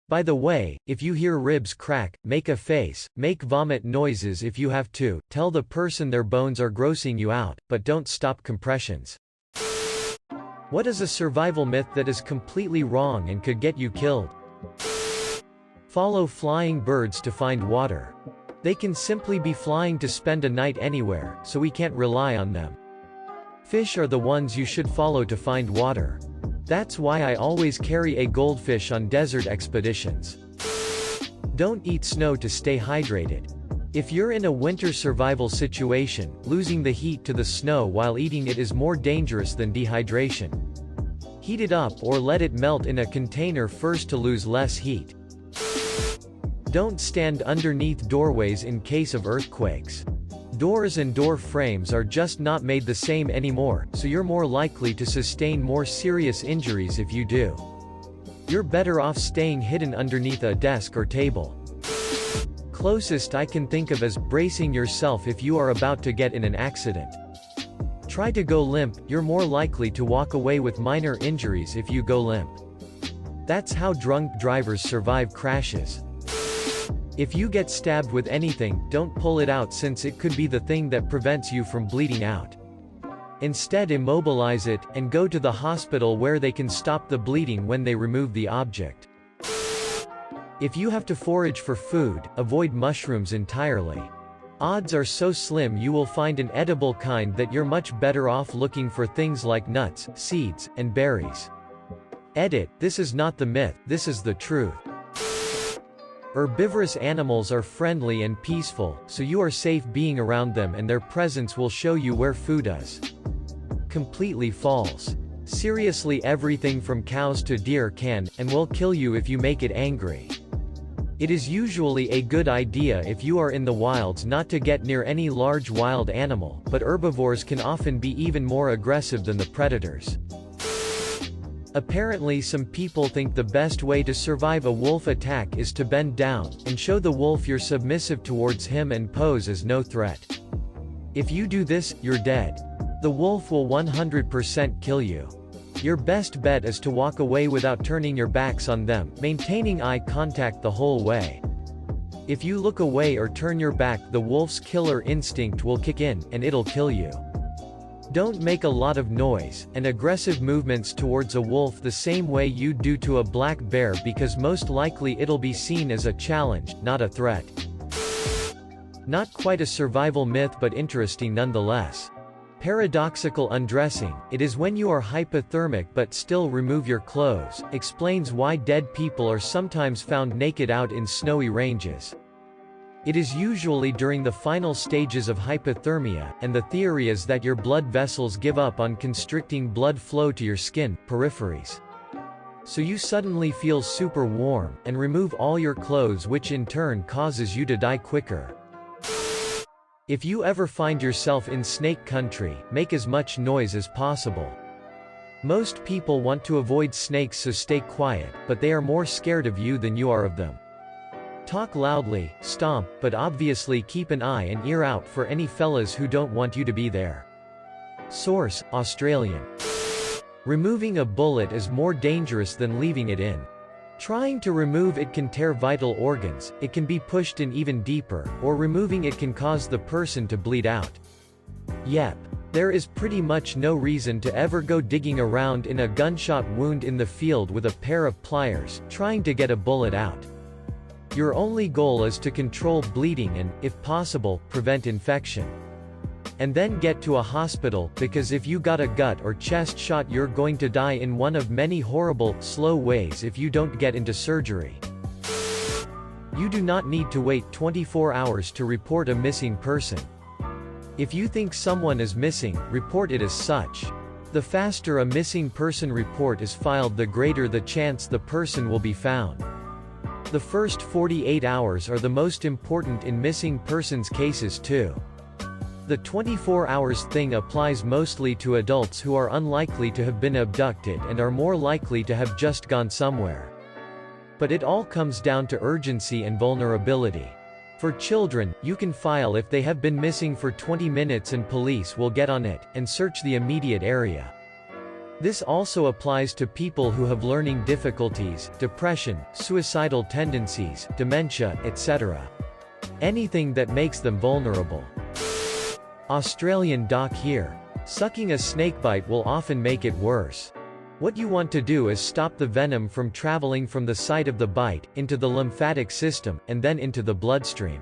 By the way, if you hear ribs crack, make a face, make vomit noises if you have to, tell the person their bones are grossing you out, but don't stop compressions. What is a survival myth that is completely wrong and could get you killed? Follow flying birds to find water. They can simply be flying to spend a night anywhere, so we can't rely on them. Fish are the ones you should follow to find water. That's why I always carry a goldfish on desert expeditions. Don't eat snow to stay hydrated. If you're in a winter survival situation, losing the heat to the snow while eating it is more dangerous than dehydration. Heat it up or let it melt in a container first to lose less heat. Don't stand underneath doorways in case of earthquakes. Doors and door frames are just not made the same anymore, so you're more likely to sustain more serious injuries if you do. You're better off staying hidden underneath a desk or table. Closest I can think of as bracing yourself if you are about to get in an accident. Try to go limp, you're more likely to walk away with minor injuries if you go limp. That's how drunk drivers survive crashes. If you get stabbed with anything, don't pull it out since it could be the thing that prevents you from bleeding out. Instead, immobilize it, and go to the hospital where they can stop the bleeding when they remove the object. If you have to forage for food, avoid mushrooms entirely. Odds are so slim you will find an edible kind that you're much better off looking for things like nuts, seeds, and berries. Edit, this is not the myth, this is the truth. Herbivorous animals are friendly and peaceful, so you are safe being around them and their presence will show you where food is. Completely false. Seriously, everything from cows to deer can, and will kill you if you make it angry. It is usually a good idea if you are in the wilds not to get near any large wild animal, but herbivores can often be even more aggressive than the predators. Apparently some people think the best way to survive a wolf attack is to bend down, and show the wolf you're submissive towards him and pose as no threat. If you do this, you're dead. The wolf will 100% kill you. Your best bet is to walk away without turning your backs on them, maintaining eye contact the whole way. If you look away or turn your back, the wolf's killer instinct will kick in, and it'll kill you. Don't make a lot of noise, and aggressive movements towards a wolf the same way you do to a black bear because most likely it'll be seen as a challenge, not a threat. Not quite a survival myth but interesting nonetheless. Paradoxical undressing, it is when you are hypothermic but still remove your clothes, explains why dead people are sometimes found naked out in snowy ranges. It is usually during the final stages of hypothermia, and the theory is that your blood vessels give up on constricting blood flow to your skin, peripheries. So you suddenly feel super warm, and remove all your clothes, which in turn causes you to die quicker. If you ever find yourself in snake country, make as much noise as possible. Most people want to avoid snakes, so stay quiet, but they are more scared of you than you are of them. Talk loudly, stomp, but obviously keep an eye and ear out for any fellas who don't want you to be there. Source: Australian. Removing a bullet is more dangerous than leaving it in. Trying to remove it can tear vital organs, it can be pushed in even deeper, or removing it can cause the person to bleed out. Yep. There is pretty much no reason to ever go digging around in a gunshot wound in the field with a pair of pliers, trying to get a bullet out. Your only goal is to control bleeding and, if possible, prevent infection. And then get to a hospital, because if you got a gut or chest shot you're going to die in one of many horrible, slow ways if you don't get into surgery. You do not need to wait 24 hours to report a missing person. If you think someone is missing, report it as such. The faster a missing person report is filed, the greater the chance the person will be found. The first 48 hours are the most important in missing persons cases too. The 24 hours thing applies mostly to adults who are unlikely to have been abducted and are more likely to have just gone somewhere. But it all comes down to urgency and vulnerability. For children, you can file if they have been missing for 20 minutes and police will get on it, and search the immediate area. This also applies to people who have learning difficulties, depression, suicidal tendencies, dementia, etc. Anything that makes them vulnerable. Australian doc here. Sucking a snakebite will often make it worse. What you want to do is stop the venom from traveling from the site of the bite, into the lymphatic system, and then into the bloodstream.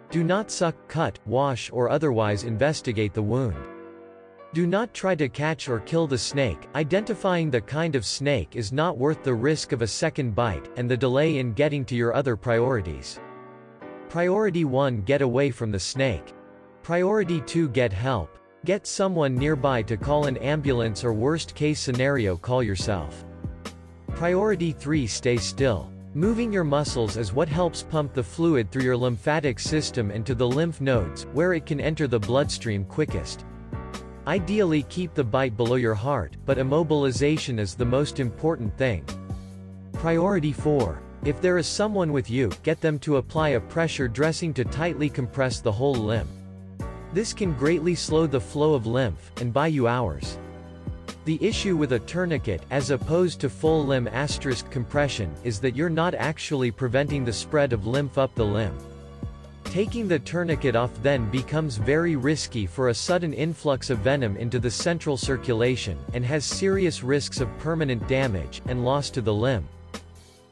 Do not suck, cut, wash or otherwise investigate the wound. Do not try to catch or kill the snake. Identifying the kind of snake is not worth the risk of a second bite, and the delay in getting to your other priorities. Priority 1: Get away from the snake. Priority 2: Get help. Get someone nearby to call an ambulance, or worst case scenario, call yourself. Priority 3: Stay still. Moving your muscles is what helps pump the fluid through your lymphatic system and to the lymph nodes, where it can enter the bloodstream quickest. Ideally keep the bite below your heart, but immobilization is the most important thing. Priority 4. If there is someone with you, get them to apply a pressure dressing to tightly compress the whole limb. This can greatly slow the flow of lymph, and buy you hours. The issue with a tourniquet, as opposed to full limb * compression, is that you're not actually preventing the spread of lymph up the limb. Taking the tourniquet off then becomes very risky for a sudden influx of venom into the central circulation, and has serious risks of permanent damage, and loss to the limb.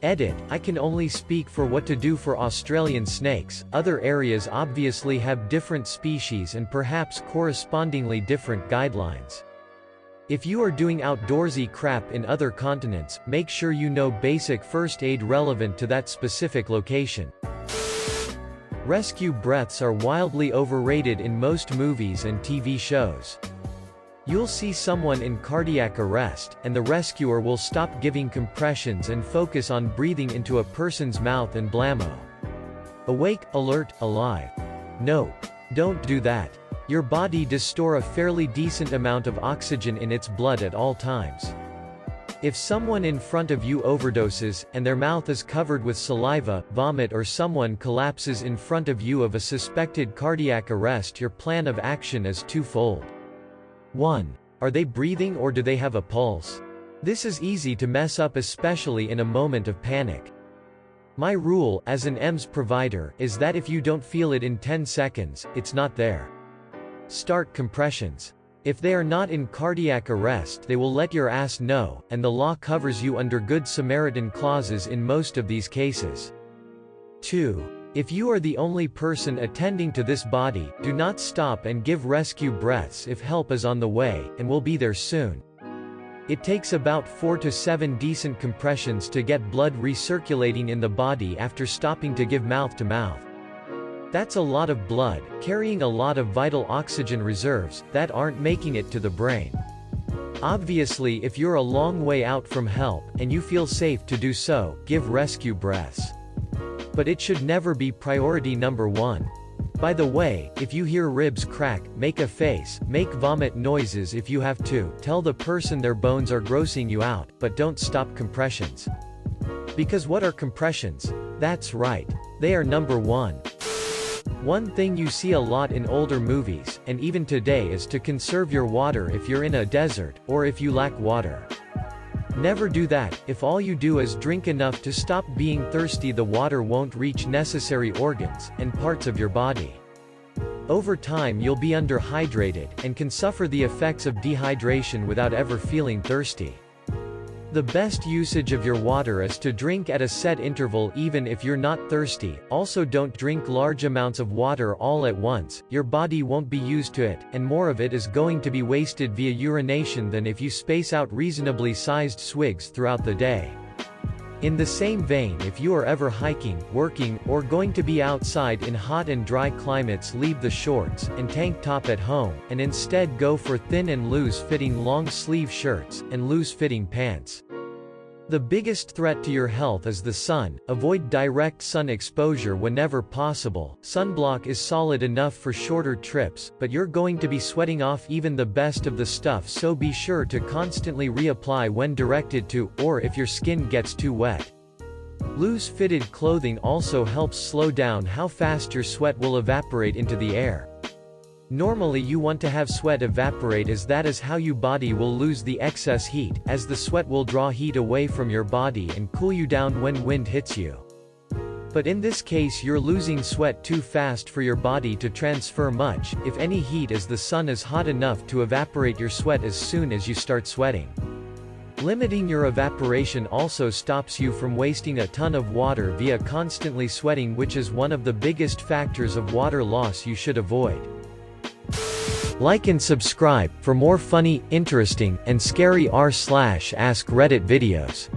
Edit: I can only speak for what to do for Australian snakes. Other areas obviously have different species and perhaps correspondingly different guidelines. If you are doing outdoorsy crap in other continents, make sure you know basic first aid relevant to that specific location. Rescue breaths are wildly overrated in most movies and TV shows. You'll see someone in cardiac arrest, and the rescuer will stop giving compressions and focus on breathing into a person's mouth and blammo. Awake, alert, alive. No. Don't do that. Your body does store a fairly decent amount of oxygen in its blood at all times. If someone in front of you overdoses, and their mouth is covered with saliva, vomit, or someone collapses in front of you of a suspected cardiac arrest, your plan of action is twofold. 1. Are they breathing or do they have a pulse? This is easy to mess up, especially in a moment of panic. My rule, as an EMS provider, is that if you don't feel it in 10 seconds, it's not there. Start compressions. If they are not in cardiac arrest, they will let your ass know, and the law covers you under Good Samaritan clauses in most of these cases. 2. If you are the only person attending to this body, do not stop and give rescue breaths if help is on the way, and will be there soon. It takes about 4 to 7 decent compressions to get blood recirculating in the body after stopping to give mouth to mouth. That's a lot of blood, carrying a lot of vital oxygen reserves, that aren't making it to the brain. Obviously, if you're a long way out from help, and you feel safe to do so, give rescue breaths. But it should never be priority number 1. By the way, if you hear ribs crack, make a face, make vomit noises if you have to, tell the person their bones are grossing you out, but don't stop compressions. Because what are compressions? That's right. They are number 1. One thing you see a lot in older movies, and even today, is to conserve your water if you're in a desert, or if you lack water. Never do that. If all you do is drink enough to stop being thirsty, the water won't reach necessary organs, and parts of your body. Over time you'll be underhydrated, and can suffer the effects of dehydration without ever feeling thirsty. The best usage of your water is to drink at a set interval even if you're not thirsty. Also, don't drink large amounts of water all at once, your body won't be used to it, and more of it is going to be wasted via urination than if you space out reasonably sized swigs throughout the day. In the same vein, if you are ever hiking, working, or going to be outside in hot and dry climates, leave the shorts and tank top at home, and instead go for thin and loose-fitting long-sleeve shirts, and loose-fitting pants. The biggest threat to your health is the sun. Avoid direct sun exposure whenever possible. Sunblock is solid enough for shorter trips, but you're going to be sweating off even the best of the stuff, so be sure to constantly reapply when directed to, or if your skin gets too wet. Loose-fitted clothing also helps slow down how fast your sweat will evaporate into the air. Normally you want to have sweat evaporate, as that is how your body will lose the excess heat, as the sweat will draw heat away from your body and cool you down when wind hits you. But in this case you're losing sweat too fast for your body to transfer much, if any heat, as the sun is hot enough to evaporate your sweat as soon as you start sweating. Limiting your evaporation also stops you from wasting a ton of water via constantly sweating, which is one of the biggest factors of water loss you should avoid. Like and subscribe for more funny, interesting, and scary r/ask Reddit videos.